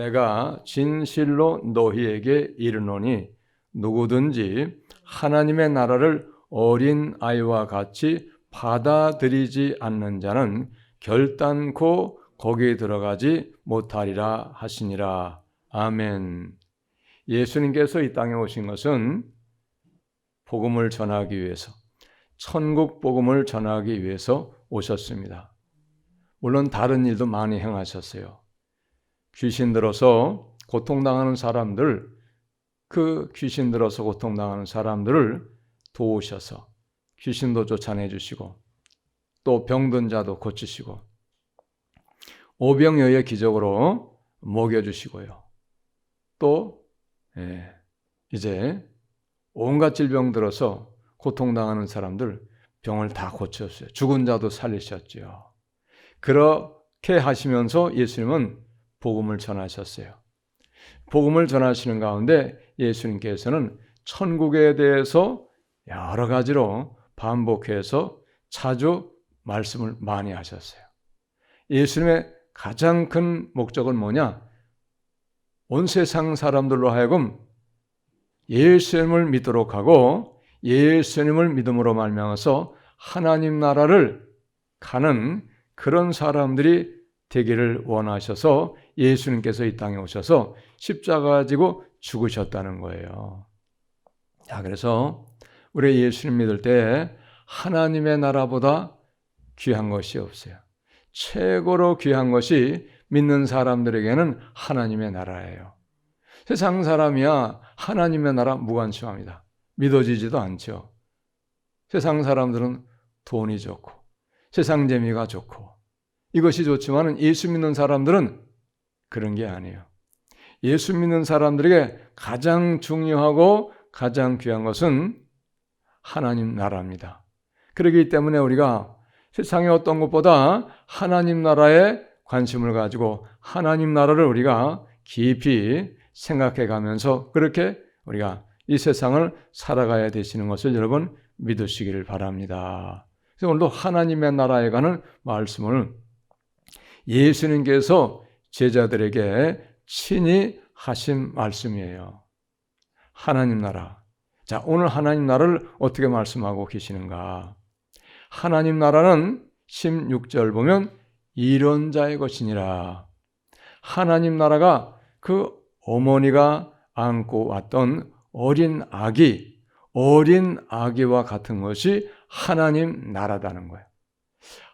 내가 진실로 너희에게 이르노니 누구든지 하나님의 나라를 어린 아이와 같이 받아들이지 않는 자는 결단코 거기에 들어가지 못하리라 하시니라. 아멘. 예수님께서 이 땅에 오신 것은 복음을 전하기 위해서, 천국 복음을 전하기 위해서 오셨습니다. 물론 다른 일도 많이 행하셨어요. 귀신 들어서 고통당하는 사람들, 그 귀신 들어서 고통당하는 사람들을 도우셔서 귀신도 쫓아내 주시고, 또 병든 자도 고치시고, 오병이어의 기적으로 먹여주시고요. 또 이제 온갖 질병 들어서 고통당하는 사람들 병을 다 고쳤어요. 죽은 자도 살리셨죠. 그렇게 하시면서 예수님은 복음을 전하셨어요. 복음을 전하시는 가운데 예수님께서는 천국에 대해서 여러 가지로 반복해서 자주 말씀을 많이 하셨어요. 예수님의 가장 큰 목적은 뭐냐? 온 세상 사람들로 하여금 예수님을 믿도록 하고 예수님을 믿음으로 말미암아서 하나님 나라를 가는 그런 사람들이 되기를 원하셔서 예수님께서 이 땅에 오셔서 십자가 지고 죽으셨다는 거예요. 자, 그래서 우리 예수님 믿을 때 하나님의 나라보다 귀한 것이 없어요. 최고로 귀한 것이 믿는 사람들에게는 하나님의 나라예요. 세상 사람이야 하나님의 나라 무관심합니다. 믿어지지도 않죠. 세상 사람들은 돈이 좋고 세상 재미가 좋고 이것이 좋지만 예수 믿는 사람들은 그런 게 아니에요. 예수 믿는 사람들에게 가장 중요하고 가장 귀한 것은 하나님 나라입니다. 그렇기 때문에 우리가 세상의 어떤 것보다 하나님 나라에 관심을 가지고 하나님 나라를 우리가 깊이 생각해 가면서 그렇게 우리가 이 세상을 살아가야 되시는 것을 여러분 믿으시기를 바랍니다. 그래서 오늘도 하나님의 나라에 관한 말씀을 예수님께서 제자들에게 친히 하신 말씀이에요. 하나님 나라. 자, 오늘 하나님 나라를 어떻게 말씀하고 계시는가? 하나님 나라는 16절 보면 이런 자의 것이니라. 하나님 나라가 그 어머니가 안고 왔던 어린 아기와 같은 것이 하나님 나라다는 거예요.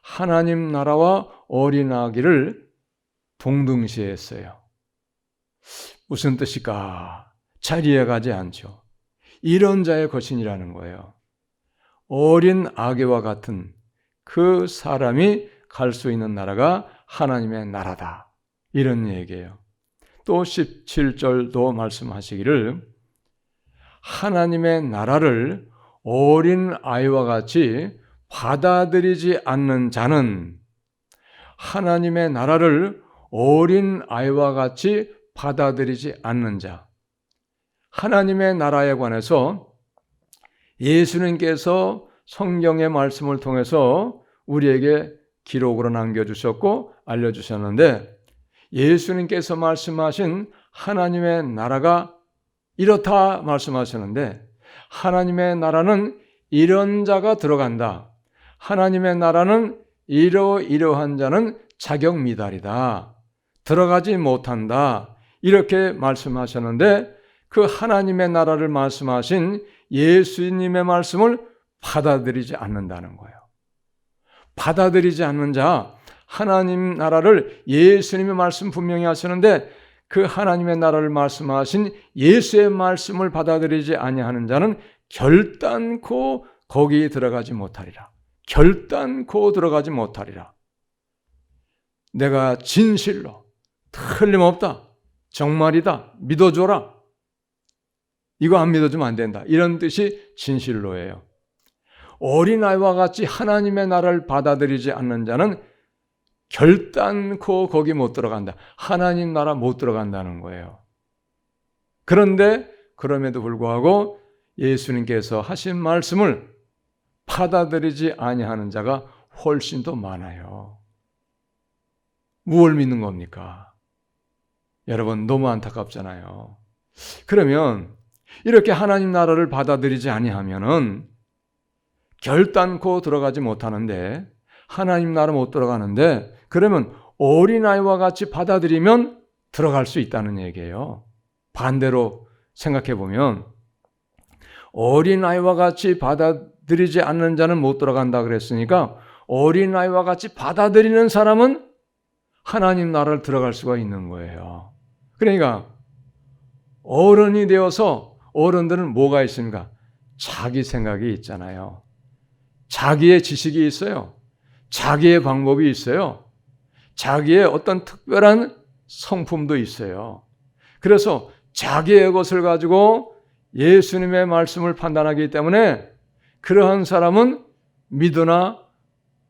하나님 나라와 어린 아기를 동등시에 했어요. 무슨 뜻일까? 잘 이해가지 않죠. 이런 자의 것이니라는 거예요. 어린 아기와 같은 그 사람이 갈 수 있는 나라가 하나님의 나라다. 이런 얘기예요. 또 17절도 말씀하시기를 하나님의 나라를 어린 아이와 같이 받아들이지 않는 자는 하나님의 나라를 어린 아이와 같이 받아들이지 않는 자. 하나님의 나라에 관해서 예수님께서 성경의 말씀을 통해서 우리에게 기록으로 남겨주셨고 알려주셨는데 예수님께서 말씀하신 하나님의 나라가 이렇다 말씀하셨는데 하나님의 나라는 이런 자가 들어간다. 하나님의 나라는 이러이러한 자는 자격 미달이다. 들어가지 못한다. 이렇게 말씀하셨는데 그 하나님의 나라를 말씀하신 예수님의 말씀을 받아들이지 않는다는 거예요. 받아들이지 않는 자, 하나님 나라를 예수님의 말씀 분명히 하시는데 그 하나님의 나라를 말씀하신 예수의 말씀을 받아들이지 아니하는 자는 결단코 거기에 들어가지 못하리라. 결단코 들어가지 못하리라. 내가 진실로 틀림없다. 정말이다. 믿어줘라. 이거 안 믿어주면 안 된다. 이런 뜻이 진실로예요. 어린아이와 같이 하나님의 나라를 받아들이지 않는 자는 결단코 거기 못 들어간다. 하나님 나라 못 들어간다는 거예요. 그런데 그럼에도 불구하고 예수님께서 하신 말씀을 받아들이지 아니하는 자가 훨씬 더 많아요. 무엇을 믿는 겁니까? 여러분 너무 안타깝잖아요. 그러면 이렇게 하나님 나라를 받아들이지 아니하면은 결단코 들어가지 못하는데, 하나님 나라 못 들어가는데, 그러면 어린아이와 같이 받아들이면 들어갈 수 있다는 얘기예요. 반대로 생각해 보면 어린아이와 같이 받아들이지 않는 자는 못 들어간다 그랬으니까 어린아이와 같이 받아들이는 사람은 하나님 나라를 들어갈 수가 있는 거예요. 그러니까 어른이 되어서 어른들은 뭐가 있습니까? 자기 생각이 있잖아요. 자기의 지식이 있어요. 자기의 방법이 있어요. 자기의 어떤 특별한 성품도 있어요. 그래서 자기의 것을 가지고 예수님의 말씀을 판단하기 때문에 그러한 사람은 믿으나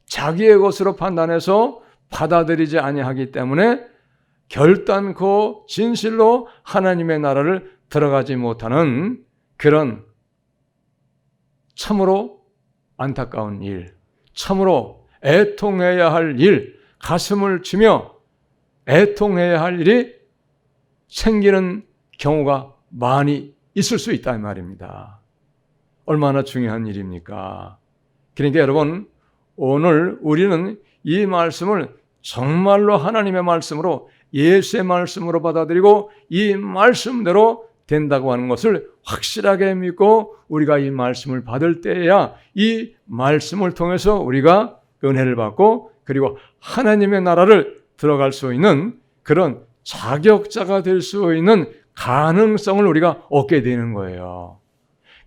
자기의 것으로 판단해서 받아들이지 아니하기 때문에 결단코 진실로 하나님의 나라를 들어가지 못하는 그런 참으로 안타까운 일, 참으로 애통해야 할 일, 가슴을 치며 애통해야 할 일이 생기는 경우가 많이 있을 수 있다 이 말입니다. 얼마나 중요한 일입니까? 그러니까 여러분, 오늘 우리는 이 말씀을 정말로 하나님의 말씀으로, 예수의 말씀으로 받아들이고 이 말씀대로 된다고 하는 것을 확실하게 믿고 우리가 이 말씀을 받을 때에야 이 말씀을 통해서 우리가 은혜를 받고 그리고 하나님의 나라를 들어갈 수 있는 그런 자격자가 될 수 있는 가능성을 우리가 얻게 되는 거예요.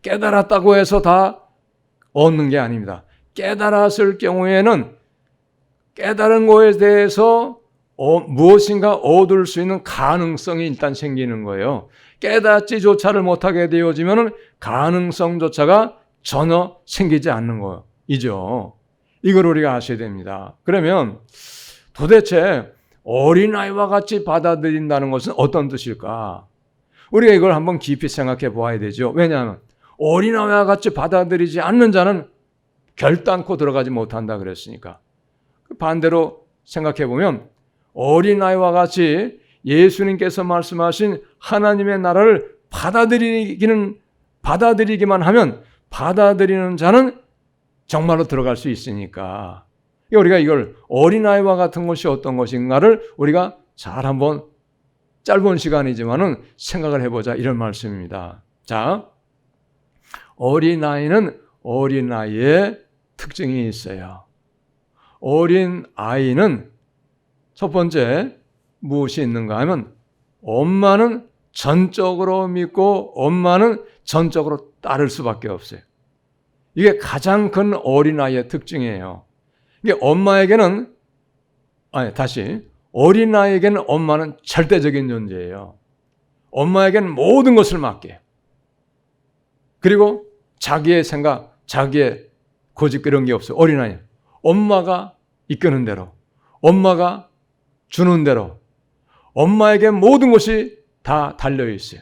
깨달았다고 해서 다 얻는 게 아닙니다. 깨달았을 경우에는 깨달은 것에 대해서 무엇인가 얻을 수 있는 가능성이 일단 생기는 거예요. 깨닫지조차를 못하게 되어지면 가능성조차가 전혀 생기지 않는 거이죠. 이걸 우리가 아셔야 됩니다. 그러면 도대체 어린아이와 같이 받아들인다는 것은 어떤 뜻일까? 우리가 이걸 한번 깊이 생각해 보아야 되죠. 왜냐하면 어린아이와 같이 받아들이지 않는 자는 결단코 들어가지 못한다 그랬으니까. 반대로 생각해 보면 어린아이와 같이 예수님께서 말씀하신 하나님의 나라를 받아들이기만 하면 받아들이는 자는 정말로 들어갈 수 있으니까 우리가 이걸 어린아이와 같은 것이 어떤 것인가를 우리가 잘 한번 짧은 시간이지만은 생각을 해보자 이런 말씀입니다. 자, 어린아이는 어린아이의 특징이 있어요. 어린아이는 첫 번째 무엇이 있는가 하면 엄마는 전적으로 믿고 엄마는 전적으로 따를 수밖에 없어요. 이게 가장 큰 어린아이의 특징이에요. 이게 어린아이에게는 엄마는 절대적인 존재예요. 엄마에게는 모든 것을 맡겨요. 그리고 자기의 생각, 자기의 고집 그런 게 없어요. 어린아이는 엄마가 이끄는 대로, 엄마가 주는 대로, 엄마에게 모든 것이 다 달려 있어요.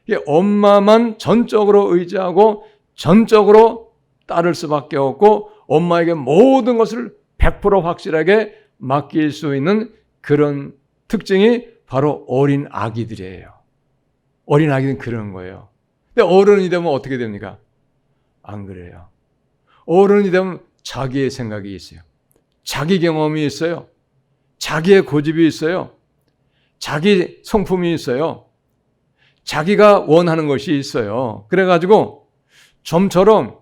이게 엄마만 전적으로 의지하고 전적으로 따를 수밖에 없고 엄마에게 모든 것을 100% 확실하게 맡길 수 있는 그런 특징이 바로 어린 아기들이에요. 어린 아기는 그런 거예요. 근데 어른이 되면 어떻게 됩니까? 안 그래요. 어른이 되면 자기의 생각이 있어요. 자기 경험이 있어요. 자기의 고집이 있어요. 자기 성품이 있어요. 자기가 원하는 것이 있어요. 그래가지고 좀처럼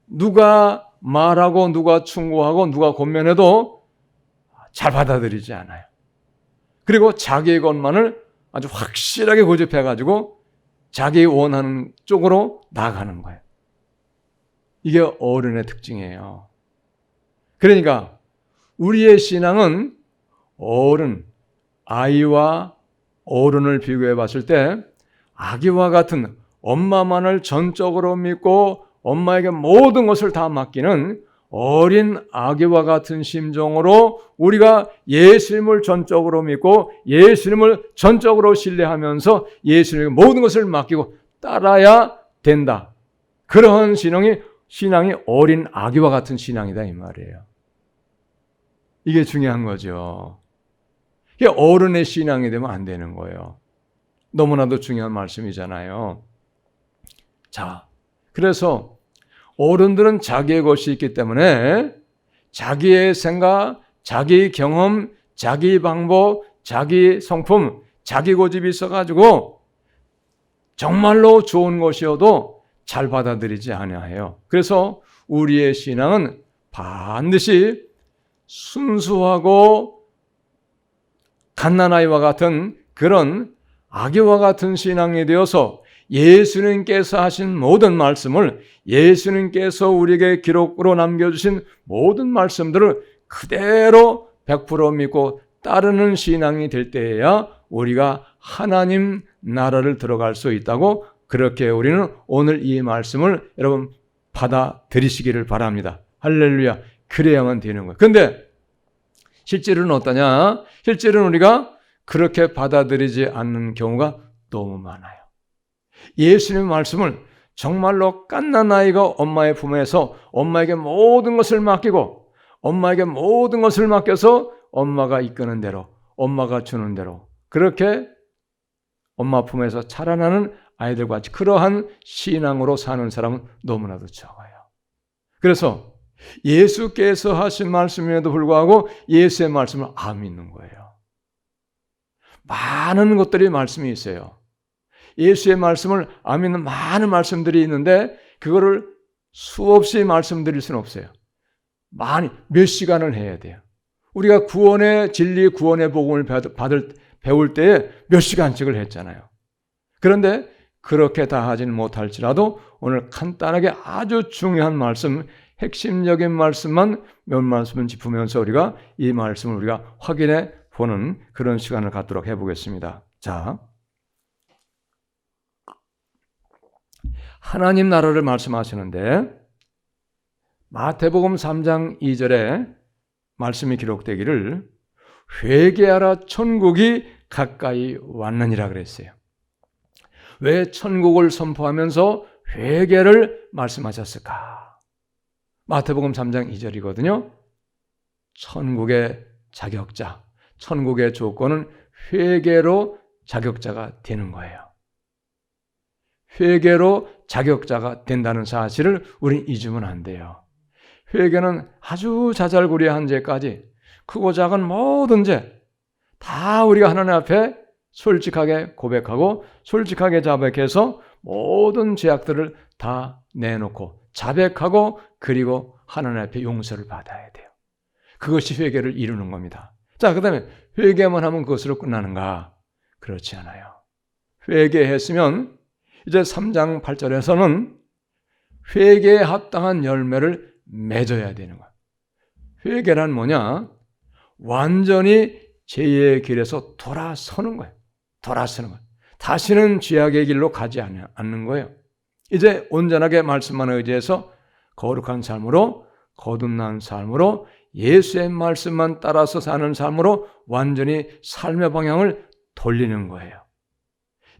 누가 말하고 누가 충고하고 누가 권면해도 잘 받아들이지 않아요. 그리고 자기의 것만을 아주 확실하게 고집해가지고 자기 원하는 쪽으로 나아가는 거예요. 이게 어른의 특징이에요. 그러니까 우리의 신앙은 아이와 어른을 비교해 봤을 때 아기와 같은 엄마만을 전적으로 믿고 엄마에게 모든 것을 다 맡기는 어린 아기와 같은 심정으로 우리가 예수님을 전적으로 믿고 예수님을 전적으로 신뢰하면서 예수님에게 모든 것을 맡기고 따라야 된다. 그러한 신앙이 어린 아기와 같은 신앙이다 이 말이에요. 이게 중요한 거죠. 이게 어른의 신앙이 되면 안 되는 거예요. 너무나도 중요한 말씀이잖아요. 자, 그래서 어른들은 자기의 것이 있기 때문에 자기의 생각, 자기 경험, 자기 방법, 자기 성품, 자기 고집이 있어가지고 정말로 좋은 것이어도 잘 받아들이지 아니해요. 그래서 우리의 신앙은 반드시 순수하고 갓난아이와 같은 그런 아기와 같은 신앙이 되어서 예수님께서 하신 모든 말씀을, 예수님께서 우리에게 기록으로 남겨주신 모든 말씀들을 그대로 100% 믿고 따르는 신앙이 될 때에야 우리가 하나님 나라를 들어갈 수 있다고, 그렇게 우리는 오늘 이 말씀을 여러분 받아들이시기를 바랍니다. 할렐루야. 그래야만 되는 거예요. 그런데 실제로는 어떠냐? 실제로는 우리가 그렇게 받아들이지 않는 경우가 너무 많아요. 예수님의 말씀을 정말로 갓난아이가 엄마의 품에서 엄마에게 모든 것을 맡기고, 엄마에게 모든 것을 맡겨서 엄마가 이끄는 대로, 엄마가 주는 대로 그렇게 엄마 품에서 자라나는 아이들과 같이 그러한 신앙으로 사는 사람은 너무나도 적어요. 그래서 예수께서 하신 말씀에도 불구하고 예수의 말씀을 안 믿는 거예요. 많은 것들이 말씀이 있어요. 예수의 말씀을 안 믿는 많은 말씀들이 있는데 그거를 수없이 말씀드릴 수는 없어요. 몇 시간을 해야 돼요. 우리가 구원의 진리, 구원의 복음을 배울 때에 몇 시간씩을 했잖아요. 그런데 그렇게 다 하지는 못할지라도 오늘 간단하게 아주 중요한 말씀, 핵심적인 말씀만 몇 말씀을 짚으면서 우리가 이 말씀을 우리가 확인해 보는 그런 시간을 갖도록 해보겠습니다. 자, 하나님 나라를 말씀하시는데 마태복음 3장 2절에 말씀이 기록되기를 회개하라 천국이 가까이 왔느니라 그랬어요. 왜 천국을 선포하면서 회개를 말씀하셨을까? 마태복음 3장 2절이거든요. 천국의 자격자, 천국의 조건은 회개로 자격자가 되는 거예요. 회개로 자격자가 된다는 사실을 우리는 잊으면 안 돼요. 회개는 아주 자잘구레한 죄까지 크고 작은 모든 죄 다 우리가 하나님 앞에 솔직하게 고백하고 솔직하게 자백해서 모든 죄악들을 다 내놓고 자백하고 그리고 하나님 앞에 용서를 받아야 돼요. 그것이 회개를 이루는 겁니다. 자, 그 다음에 회개만 하면 그것으로 끝나는가? 그렇지 않아요. 회개했으면 이제 3장 8절에서는 회개에 합당한 열매를 맺어야 되는 거예요. 회개란 뭐냐? 완전히 죄의 길에서 돌아서는 거예요. 돌아서는 거예요. 다시는 죄악의 길로 가지 않는 거예요. 이제 온전하게 말씀만 의지해서 거룩한 삶으로, 거듭난 삶으로, 예수의 말씀만 따라서 사는 삶으로 완전히 삶의 방향을 돌리는 거예요.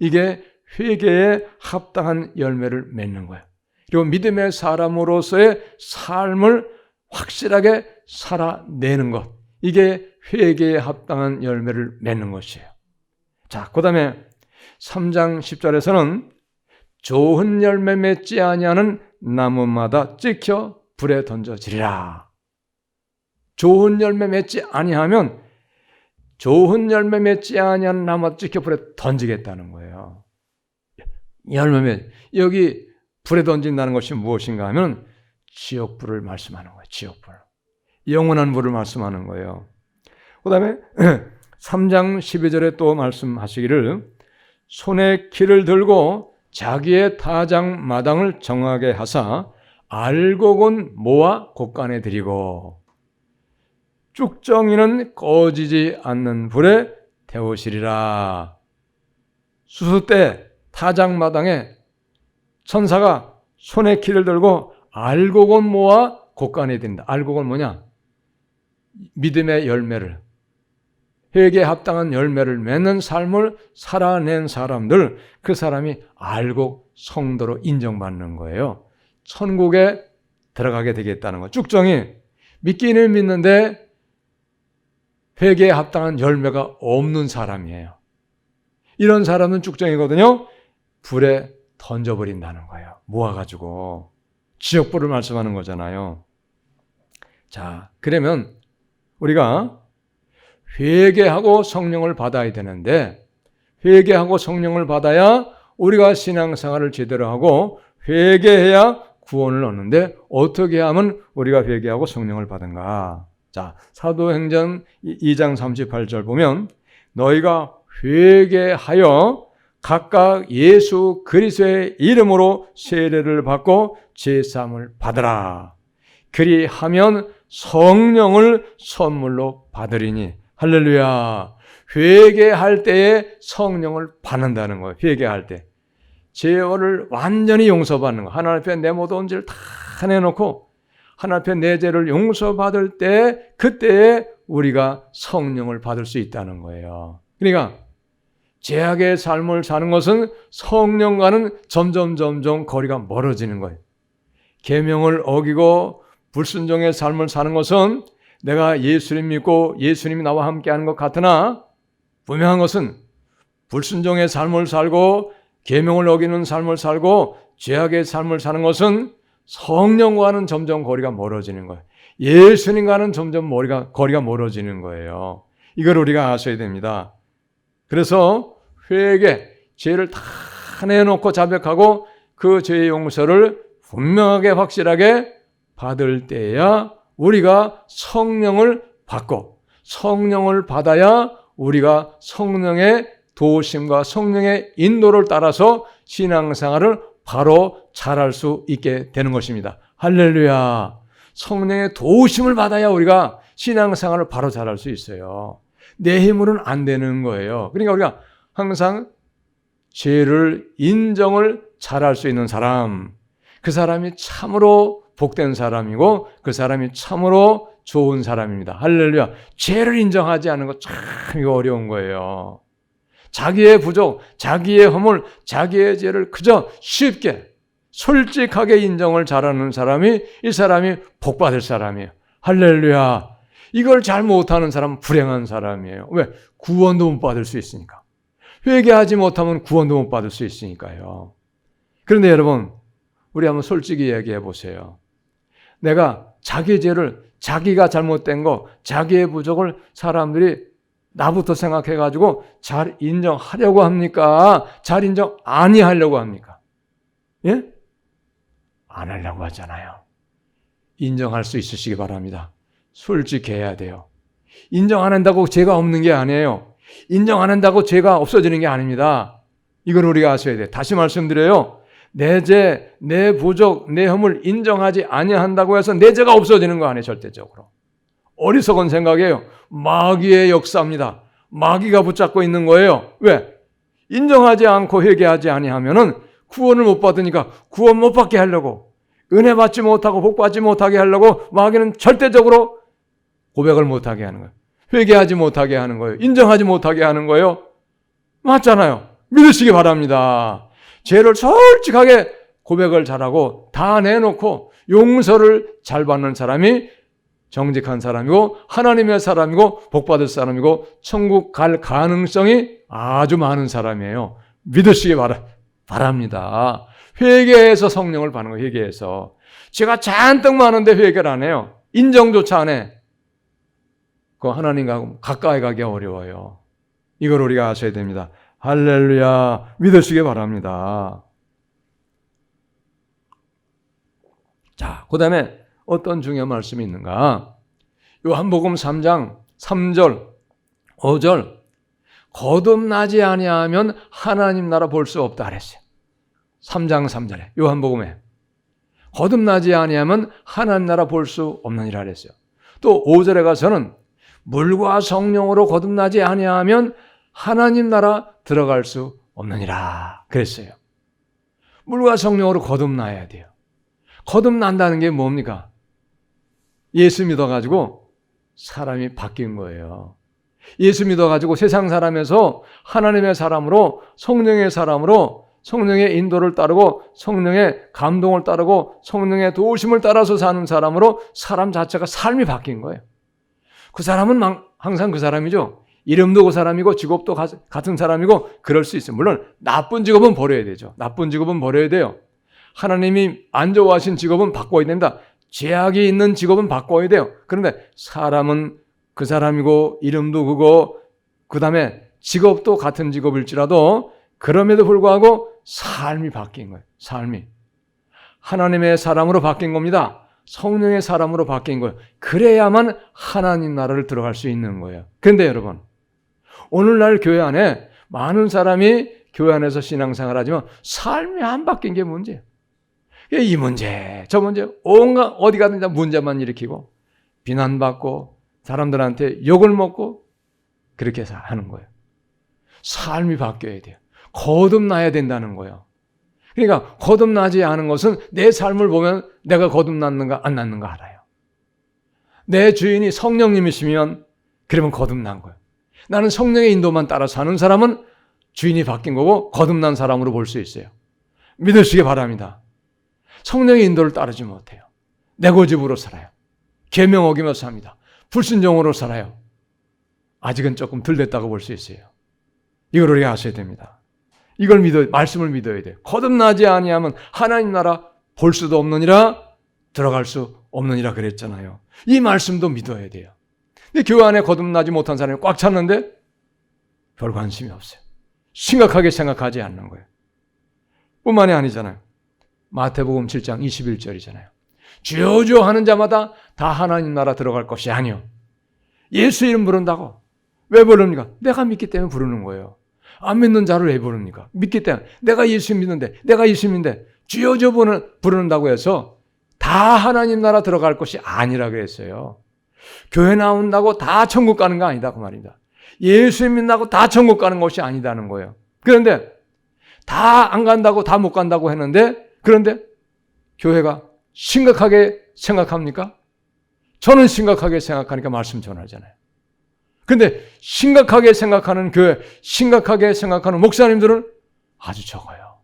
이게 회개에 합당한 열매를 맺는 거예요. 그리고 믿음의 사람으로서의 삶을 확실하게 살아내는 것. 이게 회개에 합당한 열매를 맺는 것이에요. 자, 그 다음에 3장 10절에서는 좋은 열매 맺지 아니하는 나무마다 찍혀 불에 던져지리라. 좋은 열매 맺지 아니하면 좋은 열매 맺지 아니하는 나무마다 찍혀 불에 던지겠다는 거예요. 열매 여기 불에 던진다는 것이 무엇인가 하면 지옥불을 말씀하는 거예요. 지옥불. 영원한 불을 말씀하는 거예요. 그 다음에 3장 12절에 또 말씀하시기를 손에 키를 들고 자기의 타작 마당을 정하게 하사 알곡은 모아 곳간에 들이고 쭉정이는 꺼지지 않는 불에 태우시리라. 수수 때 타작 마당에 천사가 손에 키를 들고 알곡은 모아 곳간에 든다. 알곡은 뭐냐? 믿음의 열매를, 회개에 합당한 열매를 맺는 삶을 살아낸 사람들, 그 사람이 알곡 성도로 인정받는 거예요. 천국에 들어가게 되겠다는 거. 쭉정이 믿기는 믿는데 회개에 합당한 열매가 없는 사람이에요. 이런 사람은 쭉정이거든요. 불에 던져버린다는 거예요. 모아가지고. 지옥불을 말씀하는 거잖아요. 자, 그러면 우리가 회개하고 성령을 받아야 되는데, 회개하고 성령을 받아야 우리가 신앙생활을 제대로 하고 회개해야 구원을 얻는데, 어떻게 하면 우리가 회개하고 성령을 받은가? 자, 사도행전 2장 38절 보면 너희가 회개하여 각각 예수 그리스도의 이름으로 세례를 받고 제사함을 받으라. 그리하면 성령을 선물로 받으리니. 할렐루야. 회개할 때에 성령을 받는다는 거예요. 회개할 때. 죄를 완전히 용서받는 거. 하나님 앞에 내 모든 죄를 다 내놓고 하나님 앞에 내 죄를 용서받을 때, 그때에 우리가 성령을 받을 수 있다는 거예요. 그러니까 죄악의 삶을 사는 것은 성령과는 점점 거리가 멀어지는 거예요. 계명을 어기고 불순종의 삶을 사는 것은 내가 예수님 믿고 예수님이 나와 함께하는 것 같으나, 분명한 것은 불순종의 삶을 살고 계명을 어기는 삶을 살고 죄악의 삶을 사는 것은 성령과는 점점 거리가 멀어지는 거예요. 예수님과는 점점 거리가 멀어지는 거예요. 이걸 우리가 아셔야 됩니다. 그래서 회개, 죄를 다 내놓고 자백하고 그 죄의 용서를 분명하게 확실하게 받을 때야 우리가 성령을 받고, 성령을 받아야 우리가 성령의 도우심과 성령의 인도를 따라서 신앙생활을 바로 잘할 수 있게 되는 것입니다. 할렐루야. 성령의 도우심을 받아야 우리가 신앙생활을 바로 잘할 수 있어요. 내 힘으로는 안 되는 거예요. 그러니까 우리가 항상 죄를 인정을 잘할 수 있는 사람, 그 사람이 참으로 복된 사람이고 그 사람이 참으로 좋은 사람입니다. 할렐루야. 죄를 인정하지 않는 거 참 이거 어려운 거예요. 자기의 부족, 자기의 허물, 자기의 죄를 그저 쉽게 솔직하게 인정을 잘하는 사람이, 이 사람이 복받을 사람이에요. 할렐루야. 이걸 잘 못하는 사람은 불행한 사람이에요. 왜? 구원도 못 받을 수 있으니까. 회개하지 못하면 구원도 못 받을 수 있으니까요. 그런데 여러분, 우리 한번 솔직히 얘기해 보세요. 내가 자기 죄를, 자기가 잘못된 거, 자기의 부족을 사람들이 나부터 생각해가지고 잘 인정하려고 합니까? 잘 인정 아니하려고 합니까? 예? 안 하려고 하잖아요. 인정할 수 있으시기 바랍니다. 솔직해야 돼요. 인정 안 한다고 죄가 없는 게 아니에요. 인정 안 한다고 죄가 없어지는 게 아닙니다. 이걸 우리가 아셔야 돼요. 다시 말씀드려요. 내 죄, 내 부족, 내 허물 인정하지 아니한다고 해서 내 죄가 없어지는 거 아니에요. 절대적으로. 어리석은 생각이에요. 마귀의 역사입니다. 마귀가 붙잡고 있는 거예요. 왜? 인정하지 않고 회개하지 아니하면은 구원을 못 받으니까 구원 못 받게 하려고, 은혜 받지 못하고 복 받지 못하게 하려고 마귀는 절대적으로 고백을 못하게 하는 거예요. 회개하지 못하게 하는 거예요. 인정하지 못하게 하는 거예요. 맞잖아요. 믿으시기 바랍니다. 죄를 솔직하게 고백을 잘하고 다 내놓고 용서를 잘 받는 사람이 정직한 사람이고 하나님의 사람이고 복받을 사람이고 천국 갈 가능성이 아주 많은 사람이에요. 믿으시기 바랍니다. 회개해서 성령을 받는 거예요. 회개해서. 죄가 잔뜩 많은데 회개를 안 해요. 인정조차 안 해. 그 하나님과 가까이 가기 어려워요. 이걸 우리가 아셔야 됩니다. 할렐루야. 믿으시기 바랍니다. 자, 그 다음에 어떤 중요한 말씀이 있는가? 요한복음 3장 3절 5절 거듭나지 아니하면 하나님 나라 볼 수 없다 그랬어요. 3장 3절에 요한복음에 거듭나지 아니하면 하나님 나라 볼 수 없느니라 그랬어요. 또 5절에 가서는 물과 성령으로 거듭나지 아니하면 하나님 나라 들어갈 수 없느니라 그랬어요. 물과 성령으로 거듭나야 돼요. 거듭난다는 게 뭡니까? 예수 믿어가지고 사람이 바뀐 거예요. 예수 믿어가지고 세상 사람에서 하나님의 사람으로, 성령의 사람으로, 성령의 인도를 따르고 성령의 감동을 따르고 성령의 도우심을 따라서 사는 사람으로 사람 자체가 삶이 바뀐 거예요. 그 사람은 항상 그 사람이죠. 이름도 그 사람이고 직업도 같은 사람이고 그럴 수 있어요. 물론 나쁜 직업은 버려야 되죠. 나쁜 직업은 버려야 돼요. 하나님이 안 좋아하신 직업은 바꿔야 됩니다. 죄악이 있는 직업은 바꿔야 돼요. 그런데 사람은 그 사람이고 이름도 그거 그 다음에 직업도 같은 직업일지라도 그럼에도 불구하고 삶이 바뀐 거예요. 삶이. 하나님의 사람으로 바뀐 겁니다. 성령의 사람으로 바뀐 거예요. 그래야만 하나님 나라를 들어갈 수 있는 거예요. 그런데 여러분, 오늘날 교회 안에 많은 사람이 교회 안에서 신앙생활 하지만 삶이 안 바뀐 게 문제예요. 이 문제, 저 문제, 온갖 어디 가든지 문제만 일으키고 비난받고 사람들한테 욕을 먹고 그렇게 해서 하는 거예요. 삶이 바뀌어야 돼요. 거듭나야 된다는 거예요. 그러니까 거듭나지 않은 것은 내 삶을 보면 내가 거듭났는가 안 났는가 알아요. 내 주인이 성령님이시면 그러면 거듭난 거예요. 나는 성령의 인도만 따라 사는 사람은 주인이 바뀐 거고 거듭난 사람으로 볼 수 있어요. 믿으시기 바랍니다. 성령의 인도를 따르지 못해요. 내 고집으로 살아요. 계명 어기며 삽니다. 불순종으로 살아요. 아직은 조금 덜 됐다고 볼 수 있어요. 이걸 우리가 아셔야 됩니다. 이걸 말씀을 믿어야 돼요. 거듭나지 아니하면 하나님 나라 볼 수도 없느니라 들어갈 수 없느니라 그랬잖아요. 이 말씀도 믿어야 돼요. 근데 교회 안에 거듭나지 못한 사람이 꽉 찼는데 별 관심이 없어요. 심각하게 생각하지 않는 거예요. 뿐만이 아니잖아요. 마태복음 7장 21절이잖아요. 주여 주여 하는 자마다 다 하나님 나라 들어갈 것이 아니요. 예수 이름 부른다고. 왜 부릅니까? 내가 믿기 때문에 부르는 거예요. 안 믿는 자를 왜 부릅니까? 믿기 때문에. 내가 예수 믿는데, 내가 예수님인데 주여 주여 부른다고 해서 다 하나님 나라 들어갈 것이 아니라 그랬어요. 교회 나온다고 다 천국 가는 거 아니다 그 말입니다. 예수 믿는다고 다 천국 가는 것이 아니다는 거예요. 그런데 다 안 간다고 다 못 간다고 했는데 그런데 교회가 심각하게 생각합니까? 저는 심각하게 생각하니까 말씀 전하잖아요. 그런데 심각하게 생각하는 교회, 심각하게 생각하는 목사님들은 아주 적어요.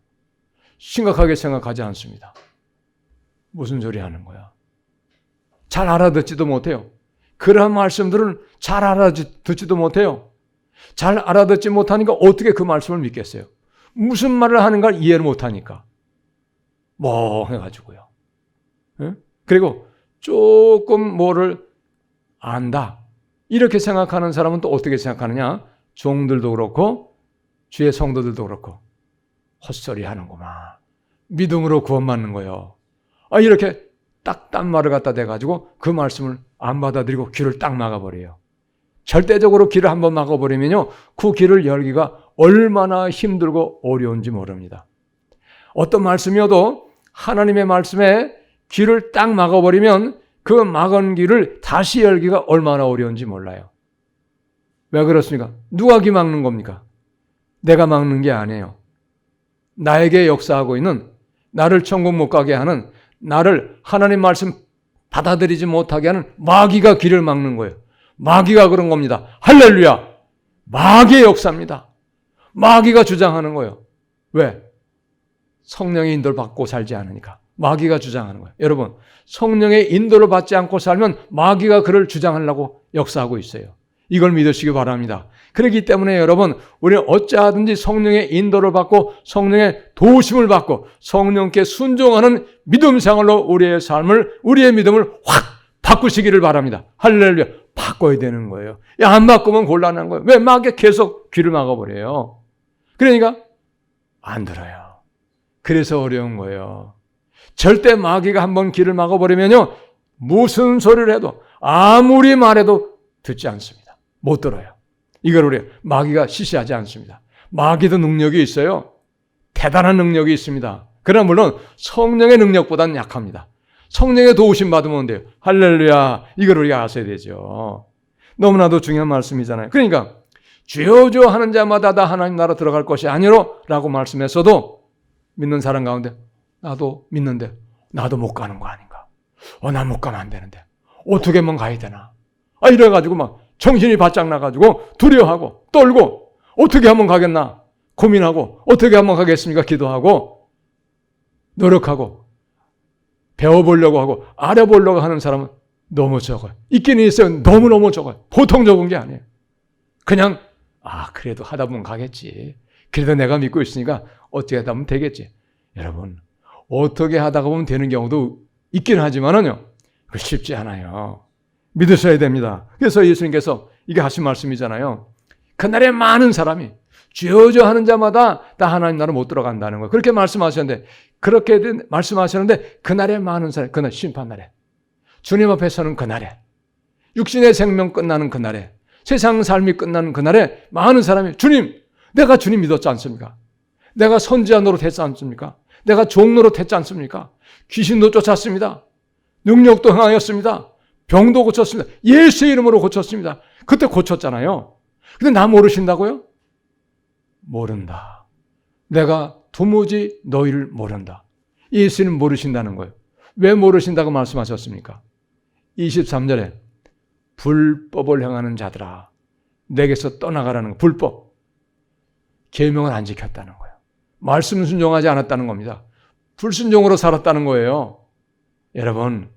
심각하게 생각하지 않습니다. 무슨 소리 하는 거야? 잘 알아듣지도 못해요. 그러한 말씀들은 잘 알아듣지도 못해요. 잘 알아듣지 못하니까 어떻게 그 말씀을 믿겠어요? 무슨 말을 하는가 이해를 못하니까. 멍해가지고요. 그리고 조금 뭐를 안다. 이렇게 생각하는 사람은 또 어떻게 생각하느냐? 종들도 그렇고 주의 성도들도 그렇고 헛소리 하는구만. 믿음으로 구원받는 거예요. 이렇게 딱 딴 말을 갖다 대가지고 그 말씀을 안 받아들이고 귀를 딱 막아버려요. 절대적으로 귀를 한번 막아버리면요. 그 귀를 열기가 얼마나 힘들고 어려운지 모릅니다. 어떤 말씀이어도 하나님의 말씀에 귀를 딱 막아버리면 그 막은 귀를 다시 열기가 얼마나 어려운지 몰라요. 왜 그렇습니까? 누가 귀 막는 겁니까? 내가 막는 게 아니에요. 나에게 역사하고 있는, 나를 천국 못 가게 하는, 나를 하나님 말씀 받아들이지 못하게 하는 마귀가 귀를 막는 거예요. 마귀가 그런 겁니다. 할렐루야! 마귀의 역사입니다. 마귀가 주장하는 거예요. 왜? 성령의 인도를 받고 살지 않으니까. 마귀가 주장하는 거예요. 여러분, 성령의 인도를 받지 않고 살면 마귀가 그를 주장하려고 역사하고 있어요. 이걸 믿으시기 바랍니다. 그렇기 때문에 여러분, 우리는 어찌하든지 성령의 인도를 받고 성령의 도우심을 받고 성령께 순종하는 믿음 생활로 우리의 삶을, 우리의 믿음을 확 바꾸시기를 바랍니다. 할렐루야. 바꿔야 되는 거예요. 안 바꾸면 곤란한 거예요. 왜? 마귀가 계속 귀를 막아버려요. 그러니까 안 들어요. 그래서 어려운 거예요. 절대 마귀가 한번 귀를 막아버리면요, 무슨 소리를 해도 아무리 말해도 듣지 않습니다. 못 들어요. 이걸 우리 마귀가 시시하지 않습니다. 마귀도 능력이 있어요. 대단한 능력이 있습니다. 그러나 물론 성령의 능력보다는 약합니다. 성령의 도우심 받으면 돼요. 할렐루야. 이걸 우리가 아셔야 되죠. 너무나도 중요한 말씀이잖아요. 그러니까 주여 주여 하는 자마다 다 하나님 나라 들어갈 것이 아니로 라고 말씀했어도 믿는 사람 가운데 나도 믿는데 나도 못 가는 거 아닌가? 나 못 가면 안 되는데 어떻게 하면 가야 되나? 이래가지고 막 정신이 바짝 나가지고 두려워하고 떨고 어떻게 하면 가겠나? 고민하고 어떻게 하면 가겠습니까? 기도하고 노력하고 배워보려고 하고 알아보려고 하는 사람은 너무 적어요. 있기는 있어요. 너무너무 적어요. 보통 적은 게 아니에요. 그냥 그래도 하다 보면 가겠지. 그래도 내가 믿고 있으니까 어떻게 하다 보면 되겠지. 여러분, 어떻게 하다가 보면 되는 경우도 있긴 하지만은요, 쉽지 않아요. 믿으셔야 됩니다. 그래서 예수님께서 이게 하신 말씀이잖아요. 그날에 많은 사람이 주여 하는 자마다 다 하나님 나라 못 들어간다는 거예요. 그렇게 말씀하셨는데, 그렇게 말씀하셨는데, 그날에 많은 사람, 그날 심판날에, 주님 앞에 서는 그날에, 육신의 생명 끝나는 그날에, 세상 삶이 끝나는 그날에 많은 사람이 주님, 내가 주님 믿었지 않습니까? 내가 선지자 노릇했지 않습니까? 내가 종 노릇했지 않습니까? 귀신도 쫓았습니다. 능력도 행하였습니다. 병도 고쳤습니다. 예수의 이름으로 고쳤습니다. 그때 고쳤잖아요. 근데 나 모르신다고요? 모른다. 내가 도무지 너희를 모른다. 예수님 모르신다는 거예요. 왜 모르신다고 말씀하셨습니까? 23절에 불법을 행하는 자들아 내게서 떠나가라는 거. 불법. 계명을 안 지켰다는 거예요. 말씀 순종하지 않았다는 겁니다. 불순종으로 살았다는 거예요. 여러분,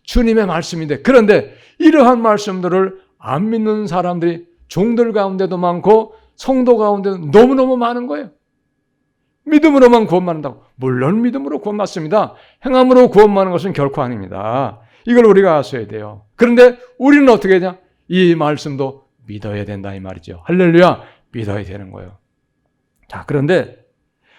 주님의 말씀인데, 그런데 이러한 말씀들을 안 믿는 사람들이 종들 가운데도 많고 성도 가운데도 너무너무 많은 거예요. 믿음으로만 구원받는다고. 물론 믿음으로 구원받습니다. 행함으로 구원받는 것은 결코 아닙니다. 이걸 우리가 아셔야 돼요. 그런데 우리는 어떻게 하냐? 이 말씀도 믿어야 된다 이 말이죠. 할렐루야, 믿어야 되는 거예요. 자, 그런데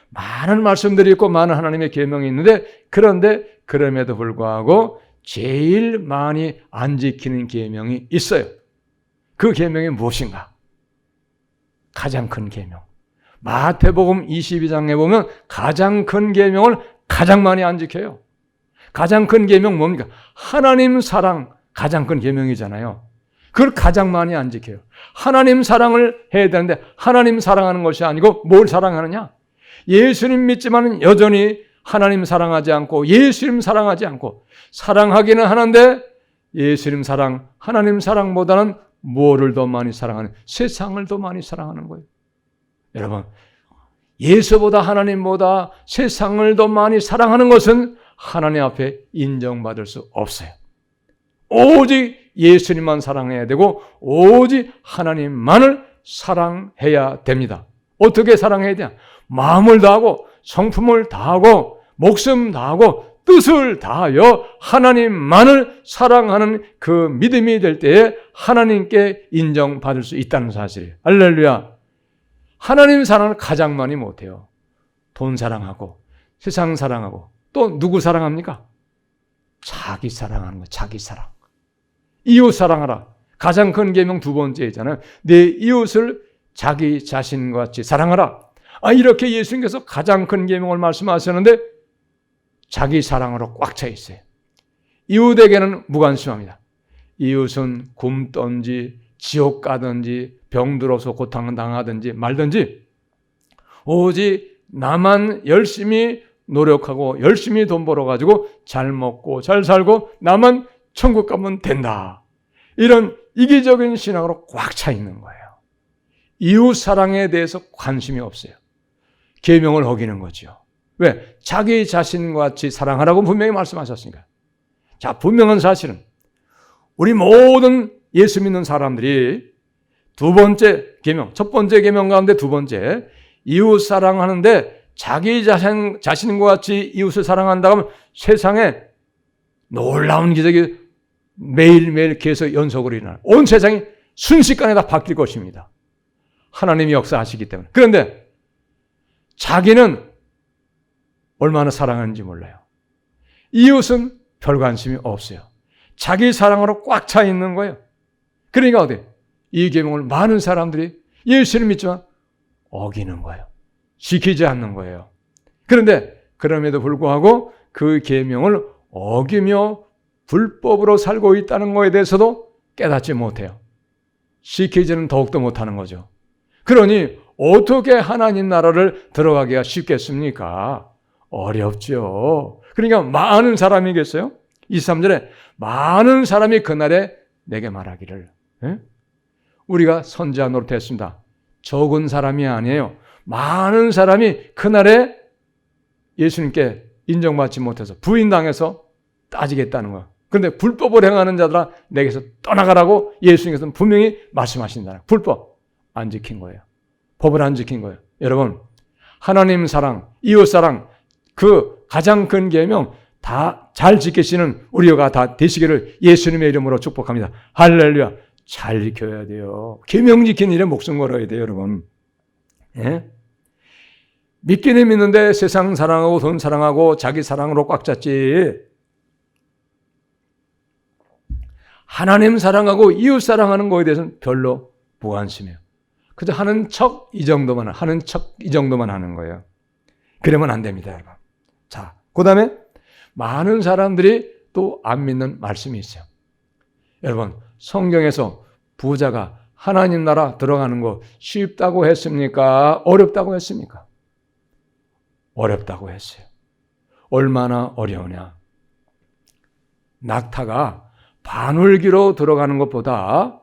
많은 말씀들이 있고 많은 하나님의 계명이 있는데, 그런데 그럼에도 불구하고 제일 많이 안 지키는 계명이 있어요. 그 계명이 무엇인가? 가장 큰 계명. 마태복음 22장에 보면 가장 큰 계명을 가장 많이 안 지켜요. 가장 큰 계명 뭡니까? 하나님 사랑, 가장 큰 계명이잖아요. 그걸 가장 많이 안 지켜요. 하나님 사랑을 해야 되는데 하나님 사랑하는 것이 아니고 뭘 사랑하느냐? 예수님 믿지만 여전히 하나님 사랑하지 않고 예수님 사랑하지 않고, 사랑하기는 하는데 예수님 사랑, 하나님 사랑보다는 뭐를 더 많이 사랑하는? 세상을 더 많이 사랑하는 거예요. 여러분, 예수보다 하나님보다 세상을 더 많이 사랑하는 것은 하나님 앞에 인정받을 수 없어요. 오직 예수님만 사랑해야 되고 오직 하나님만을 사랑해야 됩니다. 어떻게 사랑해야 되냐? 마음을 다하고 성품을 다하고 목숨 다하고 뜻을 다하여 하나님만을 사랑하는 그 믿음이 될 때에 하나님께 인정받을 수 있다는 사실이에요. 할렐루야. 하나님 사랑을 가장 많이 못해요. 돈 사랑하고 세상 사랑하고 또 누구 사랑합니까? 자기 사랑하는 거, 자기 사랑. 이웃 사랑하라. 가장 큰 계명 두 번째잖아요. 내 이웃을 자기 자신과 같이 사랑하라. 이렇게 예수님께서 가장 큰 계명을 말씀하셨는데 자기 사랑으로 꽉 차 있어요. 이웃에게는 무관심합니다. 이웃은 굶든지 지옥 가든지 병들어서 고통당하든지 말든지 오직 나만 열심히 노력하고 열심히 돈 벌어가지고 잘 먹고 잘 살고 나만 천국 가면 된다. 이런 이기적인 신앙으로 꽉 차 있는 거예요. 이웃 사랑에 대해서 관심이 없어요. 계명을 어기는 거죠. 왜? 자기 자신과 같이 사랑하라고 분명히 말씀하셨으니까. 자, 분명한 사실은 우리 모든 예수 믿는 사람들이 두 번째 계명, 첫 번째 계명 가운데 두 번째, 이웃 사랑하는데 자기 자신과 같이 이웃을 사랑한다고 하면 세상에 놀라운 기적이 매일매일 계속 연속으로 일어나요. 온 세상이 순식간에 다 바뀔 것입니다. 하나님이 역사하시기 때문에. 그런데 자기는 얼마나 사랑하는지 몰라요. 이웃은 별 관심이 없어요. 자기 사랑으로 꽉 차 있는 거예요. 그러니까 어디? 이 계명을 많은 사람들이 예수를 믿지만 어기는 거예요. 지키지 않는 거예요. 그런데 그럼에도 불구하고 그 계명을 어기며 불법으로 살고 있다는 것에 대해서도 깨닫지 못해요. 지키지는 더욱더 못하는 거죠. 그러니 어떻게 하나님 나라를 들어가기가 쉽겠습니까? 어렵죠. 그러니까 많은 사람이겠어요? 23절에 많은 사람이 그날에 내게 말하기를, 우리가 선지자 노릇했습니다. 적은 사람이 아니에요. 많은 사람이 그날에 예수님께 인정받지 못해서 부인당해서 따지겠다는 거예요. 그런데 불법을 행하는 자들아 내게서 떠나가라고 예수님께서는 분명히 말씀하신다는, 불법 안 지킨 거예요. 법을 안 지킨 거예요. 여러분, 하나님 사랑, 이웃 사랑, 그 가장 큰 계명 다 잘 지키시는 우리가 다 되시기를 예수님의 이름으로 축복합니다. 할렐루야. 잘 지켜야 돼요. 계명 지키는 일에 목숨 걸어야 돼요, 여러분. 예? 믿기는 믿는데 세상 사랑하고 돈 사랑하고 자기 사랑으로 꽉 찼지, 하나님 사랑하고 이웃 사랑하는 거에 대해서는 별로 무관심해요. 그저 하는 척 이 정도만 하는 거예요. 그러면 안 됩니다, 여러분. 자, 그 다음에 많은 사람들이 또 안 믿는 말씀이 있어요. 여러분, 성경에서 부자가 하나님 나라 들어가는 거 쉽다고 했습니까? 어렵다고 했습니까? 어렵다고 했어요. 얼마나 어려우냐. 낙타가 바늘기로 들어가는 것보다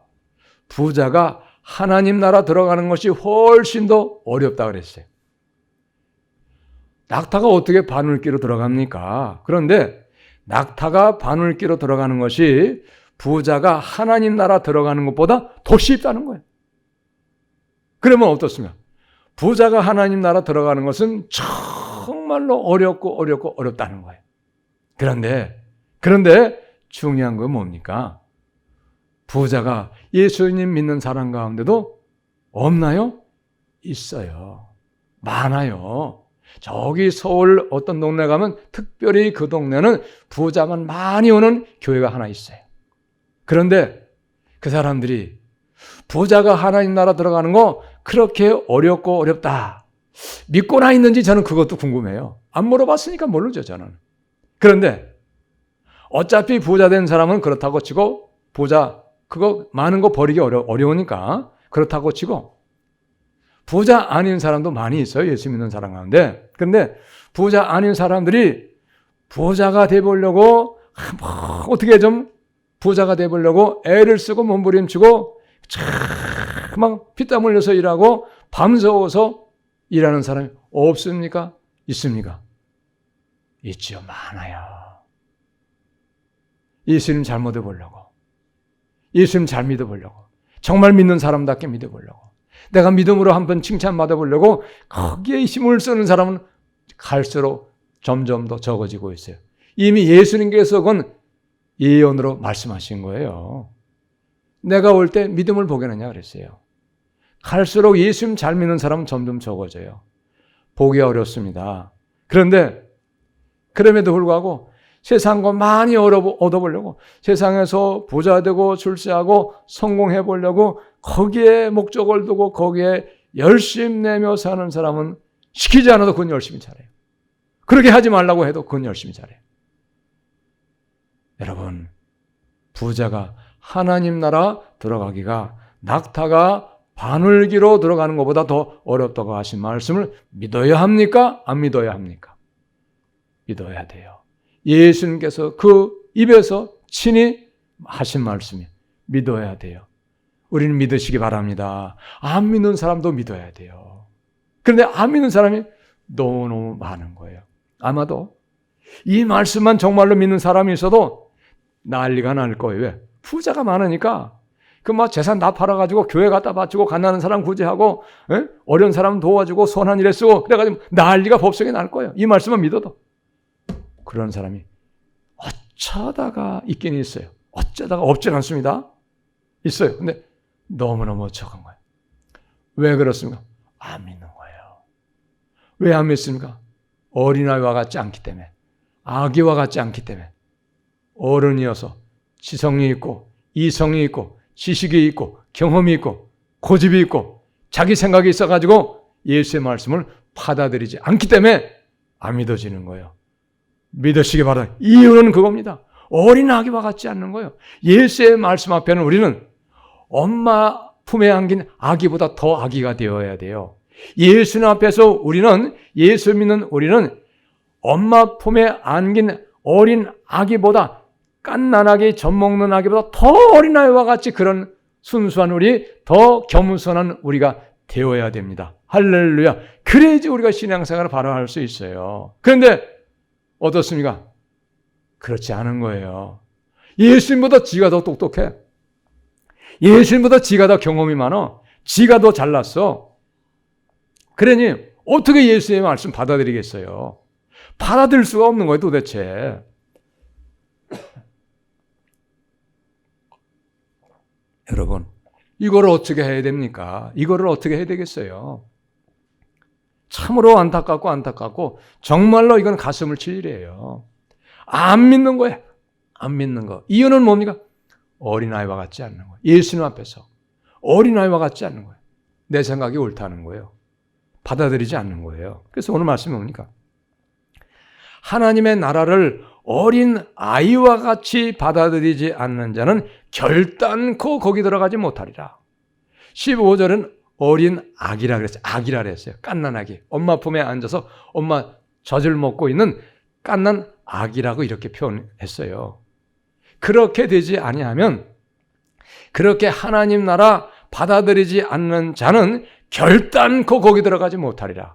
부자가 하나님 나라 들어가는 것이 훨씬 더 어렵다고 그랬어요. 낙타가 어떻게 바늘기로 들어갑니까? 그런데 낙타가 바늘기로 들어가는 것이 부자가 하나님 나라 들어가는 것보다 더 쉽다는 거예요. 그러면 어떻습니까? 부자가 하나님 나라 들어가는 것은 정말로 어렵다는 거예요. 그런데 중요한 건 뭡니까? 부자가 예수님 믿는 사람 가운데도 없나요? 있어요. 많아요. 저기 서울 어떤 동네 가면 특별히 그 동네는 부자만 많이 오는 교회가 하나 있어요. 그런데 그 사람들이 부자가 하나님 나라 들어가는 거 그렇게 어렵다 믿고나 있는지 저는 그것도 궁금해요. 안 물어봤으니까 모르죠, 저는. 그런데 어차피 부자 된 사람은 그렇다고 치고, 부자 그거 많은 거 버리기 어려우니까 그렇다고 치고, 부자 아닌 사람도 많이 있어요, 예수 믿는 사람 가운데. 그런데 부자 아닌 사람들이 부자가 돼보려고 어떻게 좀 부자가 돼보려고 애를 쓰고 몸부림치고 막 피땀 흘려서 일하고 밤새워서 일하는 사람이 없습니까? 있습니까? 있죠. 많아요. 예수님 잘 믿어보려고, 예수님 잘 믿어보려고, 정말 믿는 사람답게 믿어보려고, 내가 믿음으로 한번 칭찬받아보려고 거기에 힘을 쓰는 사람은 갈수록 점점 더 적어지고 있어요. 이미 예수님께서 그건 예언으로 말씀하신 거예요. 내가 올 때 믿음을 보겠느냐 그랬어요. 갈수록 예수님 잘 믿는 사람은 점점 적어져요. 보기 어렵습니다. 그럼에도 불구하고 세상과 많이 얻어보려고, 세상에서 부자 되고 출세하고 성공해 보려고 거기에 목적을 두고 거기에 열심 내며 사는 사람은 시키지 않아도 그건 열심히 잘해요. 그렇게 하지 말라고 해도 그건 열심히 잘해요. 여러분, 부자가 하나님 나라 들어가기가 낙타가 바늘기로 들어가는 것보다 더 어렵다고 하신 말씀을 믿어야 합니까? 안 믿어야 합니까? 믿어야 돼요. 예수님께서 그 입에서 친히 하신 말씀이 믿어야 돼요. 우리는 믿으시기 바랍니다. 안 믿는 사람도 믿어야 돼요. 그런데 안 믿는 사람이 너무너무 많은 거예요. 아마도 이 말씀만 정말로 믿는 사람이 있어도 난리가 날 거예요. 왜? 부자가 많으니까 그 막 재산 다 팔아가지고 교회 갖다 바치고 가난한 사람 구제하고, 어려운 사람 도와주고 선한 일에 쓰고 그래가지고 난리가 법석에 날 거예요. 이 말씀만 믿어도. 그런 사람이 어쩌다가 있긴 있어요. 어쩌다가 없진 않습니다. 있어요. 근데 너무너무 적은 거예요. 왜 그렇습니까? 안 믿는 거예요. 왜 안 믿습니까? 어린아이와 같지 않기 때문에, 아기와 같지 않기 때문에. 어른이어서 지성이 있고 이성이 있고 지식이 있고 경험이 있고 고집이 있고 자기 생각이 있어가지고 예수의 말씀을 받아들이지 않기 때문에 안 믿어지는 거예요. 믿으시기 바랍니다. 이유는 그겁니다. 어린 아기와 같지 않는 거예요. 예수의 말씀 앞에는 우리는 엄마 품에 안긴 아기보다 더 아기가 되어야 돼요. 예수님 앞에서 우리는, 예수 믿는 우리는 엄마 품에 안긴 어린 아기보다, 깐난아기, 젖먹는 아기보다 더 어린아이와 같이 그런 순수한 우리, 더 겸손한 우리가 되어야 됩니다. 할렐루야. 그래야지 우리가 신앙생활을 바로 할 수 있어요. 그런데 어떻습니까? 그렇지 않은 거예요. 예수님보다 지가 더 똑똑해. 예수님보다 지가 더 경험이 많아. 지가 더 잘났어. 그러니 어떻게 예수님의 말씀 받아들이겠어요? 받아들일 수가 없는 거예요, 도대체. 여러분, 이걸 어떻게 해야 됩니까? 이거를 어떻게 해야 되겠어요? 참으로 안타깝고 정말로 이건 가슴을 칠 일이에요. 안 믿는 거예요. 안 믿는 거. 이유는 뭡니까? 어린아이와 같지 않는 거예요. 예수님 앞에서 어린아이와 같지 않는 거예요. 내 생각이 옳다는 거예요. 받아들이지 않는 거예요. 그래서 오늘 말씀이 뭡니까? 하나님의 나라를 어린 아이와 같이 받아들이지 않는 자는 결단코 거기 들어가지 못하리라. 15절은 어린 아기라 그랬어요. 아기라 그랬어요. 갓난 아기. 엄마 품에 앉아서 엄마 젖을 먹고 있는 갓난 아기라고 이렇게 표현했어요. 그렇게 되지 아니하면, 그렇게 하나님 나라 받아들이지 않는 자는 결단코 거기 들어가지 못하리라.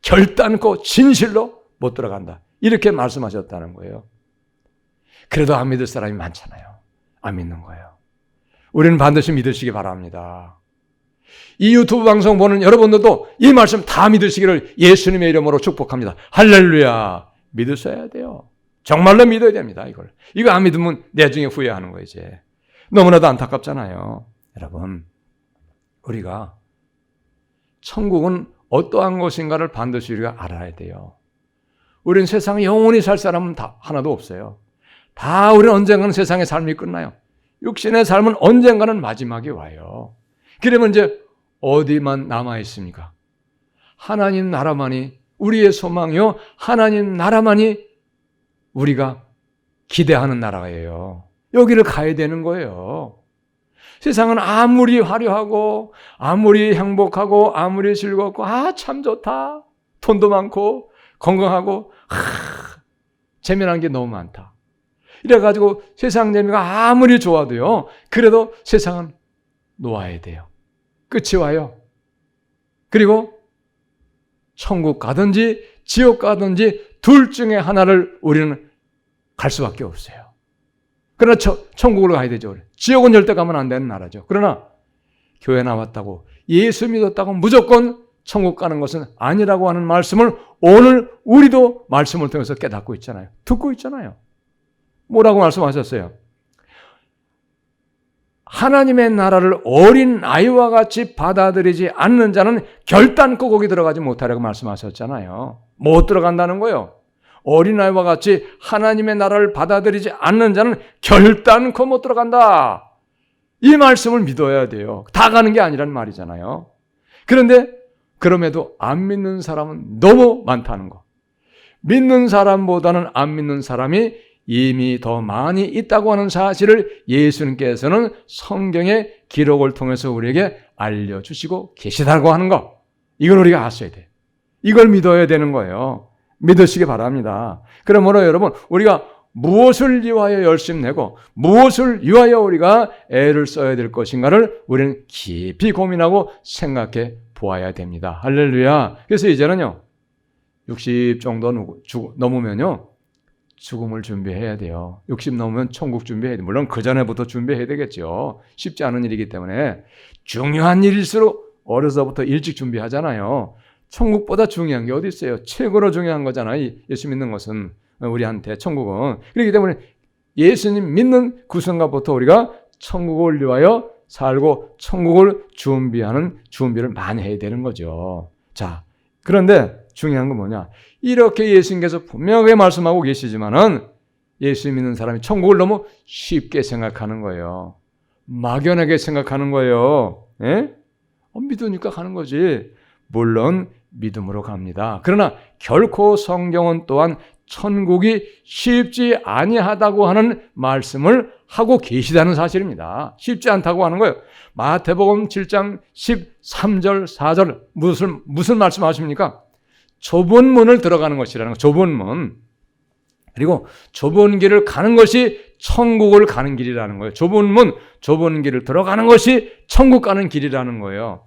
결단코 진실로 못 들어간다. 이렇게 말씀하셨다는 거예요. 그래도 안 믿을 사람이 많잖아요. 안 믿는 거예요. 우리는 반드시 믿으시기 바랍니다. 이 유튜브 방송 보는 여러분들도 이 말씀 다 믿으시기를 예수님의 이름으로 축복합니다. 할렐루야. 믿으셔야 돼요. 정말로 믿어야 됩니다. 이거 안 믿으면 나중에 후회하는 거예요. 이제 너무나도 안타깝잖아요. 여러분, 우리가 천국은 어떠한 것인가를 반드시 우리가 알아야 돼요. 우리는 세상에 영원히 살 사람은 다 하나도 없어요. 다 우리는 언젠가는 세상의 삶이 끝나요. 육신의 삶은 언젠가는 마지막이 와요. 그러면 이제 어디만 남아 있습니까? 하나님 나라만이 우리의 소망이요, 하나님 나라만이 우리가 기대하는 나라예요. 여기를 가야 되는 거예요. 세상은 아무리 화려하고 아무리 행복하고 아무리 즐겁고 참 좋다, 돈도 많고 건강하고 재미난 게 너무 많다, 이래가지고 세상 재미가 아무리 좋아도요, 그래도 세상은 놓아야 돼요. 끝이 와요. 그리고 천국 가든지 지옥 가든지 둘 중에 하나를 우리는 갈 수밖에 없어요. 그러나 천국으로 가야 되죠. 지옥은 절대 가면 안 되는 나라죠. 그러나 교회 나왔다고, 예수 믿었다고 무조건 천국 가는 것은 아니라고 하는 말씀을 오늘 우리도 말씀을 통해서 깨닫고 있잖아요. 듣고 있잖아요. 뭐라고 말씀하셨어요? 하나님의 나라를 어린 아이와 같이 받아들이지 않는 자는 결단코 거기 들어가지 못하라고 말씀하셨잖아요. 못 들어간다는 거예요. 어린아이와 같이 하나님의 나라를 받아들이지 않는 자는 결단코 못 들어간다. 이 말씀을 믿어야 돼요. 다 가는 게 아니란 말이잖아요. 그런데 그럼에도 안 믿는 사람은 너무 많다는 거. 믿는 사람보다는 안 믿는 사람이 이미 더 많이 있다고 하는 사실을 예수님께서는 성경의 기록을 통해서 우리에게 알려주시고 계시다고 하는 거. 이걸 우리가 아셔야 돼요. 이걸 믿어야 되는 거예요. 믿으시기 바랍니다. 그러므로 여러분, 우리가 무엇을 위하여 열심 내고 무엇을 위하여 우리가 애를 써야 될 것인가를 우리는 깊이 고민하고 생각해 보아야 됩니다. 할렐루야. 그래서 이제는요, 60 정도 넘으면요, 죽음을 준비해야 돼요. 60 넘으면 천국 준비해야 돼요. 물론 그 전에부터 준비해야 되겠죠. 쉽지 않은 일이기 때문에 중요한 일일수록 어려서부터 일찍 준비하잖아요. 천국보다 중요한 게 어디 있어요? 최고로 중요한 거잖아요. 예수 믿는 것은, 우리한테 천국은. 그렇기 때문에 예수님 믿는 그 순간부터 우리가 천국을 위하여 살고 천국을 준비를 많이 해야 되는 거죠. 자, 그런데 중요한 건 뭐냐? 이렇게 예수님께서 분명하게 말씀하고 계시지만은 예수 믿는 사람이 천국을 너무 쉽게 생각하는 거예요. 막연하게 생각하는 거예요. 예? 믿으니까 가는 거지. 물론 믿음으로 갑니다. 그러나 결코 성경은 또한 천국이 쉽지 아니하다고 하는 말씀을 하고 계시다는 사실입니다. 쉽지 않다고 하는 거예요. 마태복음 7장 13절 4절 무슨 말씀하십니까? 좁은 문을 들어가는 것이라는 거. 좁은 문. 그리고 좁은 길을 가는 것이 천국을 가는 길이라는 거예요. 좁은 문, 좁은 길을 들어가는 것이 천국 가는 길이라는 거예요.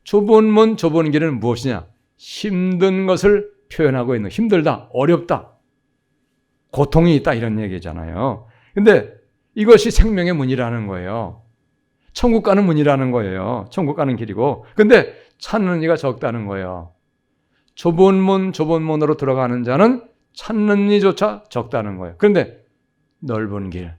좁은 문, 좁은 길은 무엇이냐? 힘든 것을 표현하고 있는, 힘들다, 어렵다, 고통이 있다, 이런 얘기잖아요. 근데 이것이 생명의 문이라는 거예요. 천국 가는 문이라는 거예요. 천국 가는 길이고. 근데 찾는 이가 적다는 거예요. 좁은 문으로 들어가는 자는 찾는 이조차 적다는 거예요. 그런데 넓은 길.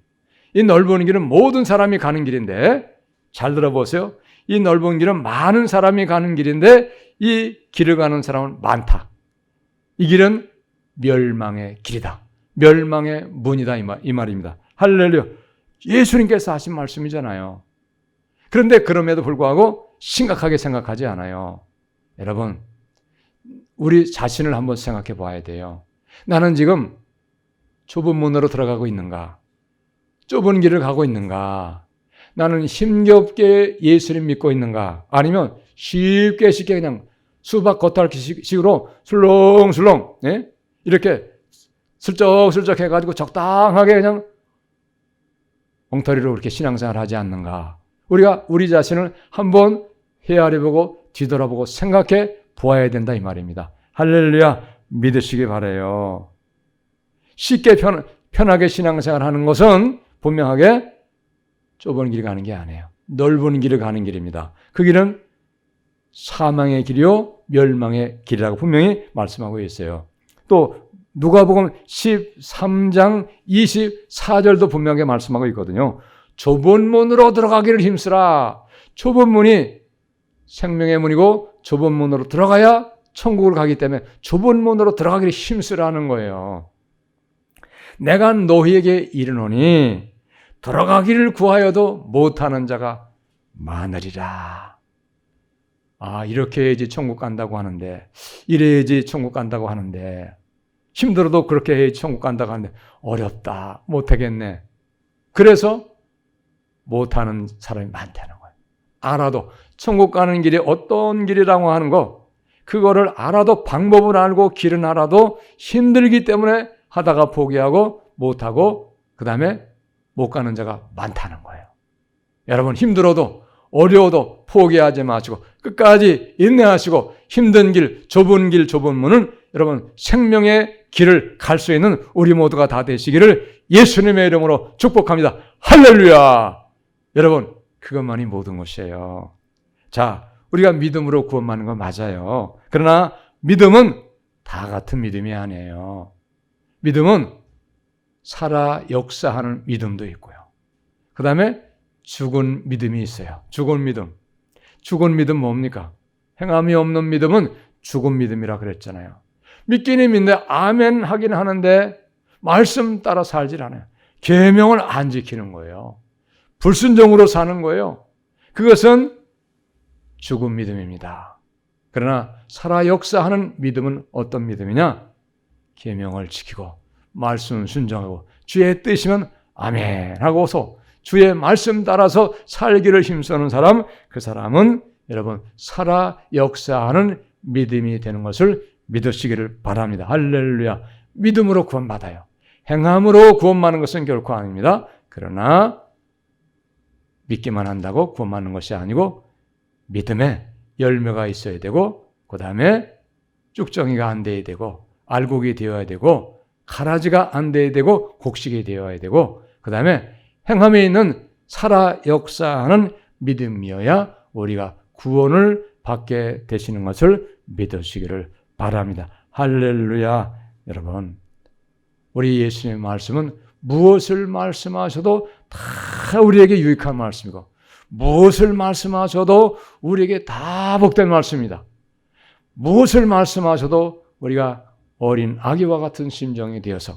이 넓은 길은 모든 사람이 가는 길인데, 잘 들어보세요. 이 넓은 길은 많은 사람이 가는 길인데 이 길을 가는 사람은 많다. 이 길은 멸망의 길이다. 멸망의 문이다. 이 말입니다. 할렐루야. 예수님께서 하신 말씀이잖아요. 그런데 그럼에도 불구하고 심각하게 생각하지 않아요. 여러분, 우리 자신을 한번 생각해 봐야 돼요. 나는 지금 좁은 문으로 들어가고 있는가? 좁은 길을 가고 있는가? 나는 힘겹게 예수님 믿고 있는가? 아니면 쉽게 그냥 수박 겉핥기식으로 술렁술렁, 예? 이렇게 슬쩍슬쩍 해가지고 적당하게 그냥 엉터리로 그렇게 신앙생활을 하지 않는가? 우리가 우리 자신을 한번 헤아려보고 뒤돌아보고 생각해 보아야 된다 이 말입니다. 할렐루야, 믿으시기 바라요. 쉽게 편하게 신앙생활 하는 것은 분명하게 좁은 길을 가는 게 아니에요. 넓은 길을 가는 길입니다. 그 길은 사망의 길이요 멸망의 길이라고 분명히 말씀하고 있어요. 또 누가복음 13장 24절도 분명하게 말씀하고 있거든요. 좁은 문으로 들어가기를 힘쓰라. 좁은 문이 생명의 문이고 좁은 문으로 들어가야 천국을 가기 때문에 좁은 문으로 들어가기를 힘쓰라는 거예요. 내가 너희에게 이르노니 들어가기를 구하여도 못하는 자가 많으리라. 아, 이렇게 해야지 천국 간다고 하는데, 이래야지 천국 간다고 하는데, 힘들어도 그렇게 해야지 천국 간다고 하는데 어렵다, 못하겠네. 그래서 못하는 사람이 많다는 거예요. 알아도 천국 가는 길이 어떤 길이라고 하는 거, 그거를 알아도 방법을 알고 길은 알아도 힘들기 때문에 하다가 포기하고 못하고 그 다음에 못 가는 자가 많다는 거예요. 여러분, 힘들어도 어려워도 포기하지 마시고 끝까지 인내하시고 힘든 길, 좁은 문은 여러분 생명의 길을 갈 수 있는 우리 모두가 다 되시기를 예수님의 이름으로 축복합니다. 할렐루야! 여러분, 그것만이 모든 것이에요. 자, 우리가 믿음으로 구원받는 건 맞아요. 그러나 믿음은 다 같은 믿음이 아니에요. 믿음은 살아 역사하는 믿음도 있고요. 그 다음에 죽은 믿음이 있어요. 죽은 믿음. 죽은 믿음 뭡니까? 행함이 없는 믿음은 죽은 믿음이라 그랬잖아요. 믿기는 믿는데 아멘 하긴 하는데 말씀 따라 살질 않아요. 계명을 안 지키는 거예요. 불순종으로 사는 거예요. 그것은 죽은 믿음입니다. 그러나 살아 역사하는 믿음은 어떤 믿음이냐? 계명을 지키고 말씀 순종하고 주의 뜻이면 아멘 하고서 주의 말씀 따라서 살기를 힘쓰는 사람, 그 사람은 여러분 살아 역사하는 믿음이 되는 것을 믿으시기를 바랍니다. 할렐루야. 믿음으로 구원받아요. 행함으로 구원받는 것은 결코 아닙니다. 그러나 믿기만 한다고 구원받는 것이 아니고 믿음에 열매가 있어야 되고 그 다음에 쭉정이가 안 돼야 되고 알곡이 되어야 되고 가라지가 안 돼야 되고 곡식이 되어야 되고 그 다음에 행함에 있는 살아 역사하는 믿음이어야 우리가 구원을 받게 되시는 것을 믿으시기를 바랍니다. 할렐루야. 여러분, 우리 예수님의 말씀은 무엇을 말씀하셔도 다 우리에게 유익한 말씀이고 무엇을 말씀하셔도 우리에게 다 복된 말씀입니다. 무엇을 말씀하셔도 우리가 어린 아기와 같은 심정이 되어서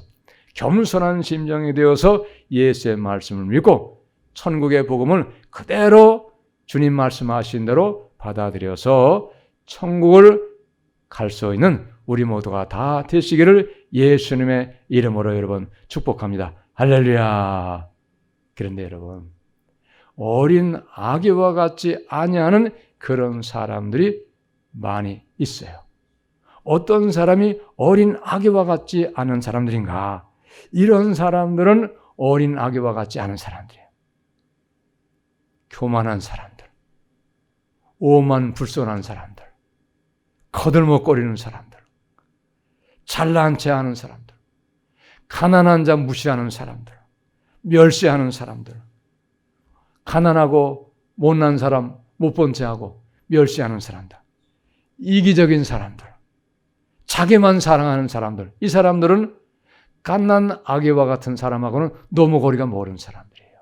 겸손한 심정이 되어서 예수의 말씀을 믿고 천국의 복음을 그대로 주님 말씀하신 대로 받아들여서 천국을 갈 수 있는 우리 모두가 다 되시기를 예수님의 이름으로 여러분 축복합니다. 할렐루야. 그런데 여러분, 어린 아기와 같지 아니하는 그런 사람들이 많이 있어요. 어떤 사람이 어린 아기와 같지 않은 사람들인가? 이런 사람들은 어린 아기와 같지 않은 사람들이에요. 교만한 사람들, 오만불손한 사람들, 거들먹거리는 사람들, 잘난 체하는 사람들, 가난한 자 무시하는 사람들, 멸시하는 사람들, 가난하고 못난 사람 못 본 채하고 멸시하는 사람들, 이기적인 사람들, 자기만 사랑하는 사람들, 이 사람들은 갓난 아기와 같은 사람하고는 너무 거리가 멀은 사람들이에요.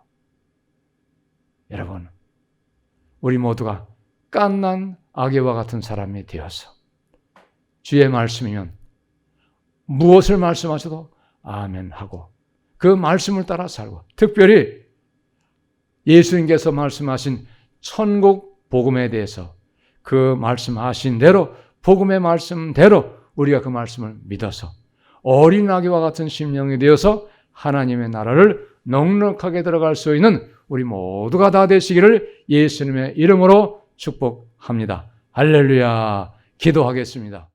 여러분, 우리 모두가 갓난 아기와 같은 사람이 되어서 주의 말씀이면 무엇을 말씀하셔도 아멘 하고 그 말씀을 따라 살고, 특별히 예수님께서 말씀하신 천국 복음에 대해서 그 말씀하신 대로, 복음의 말씀대로 우리가 그 말씀을 믿어서 어린 아기와 같은 심령이 되어서 하나님의 나라를 넉넉하게 들어갈 수 있는 우리 모두가 다 되시기를 예수님의 이름으로 축복합니다. 할렐루야. 기도하겠습니다.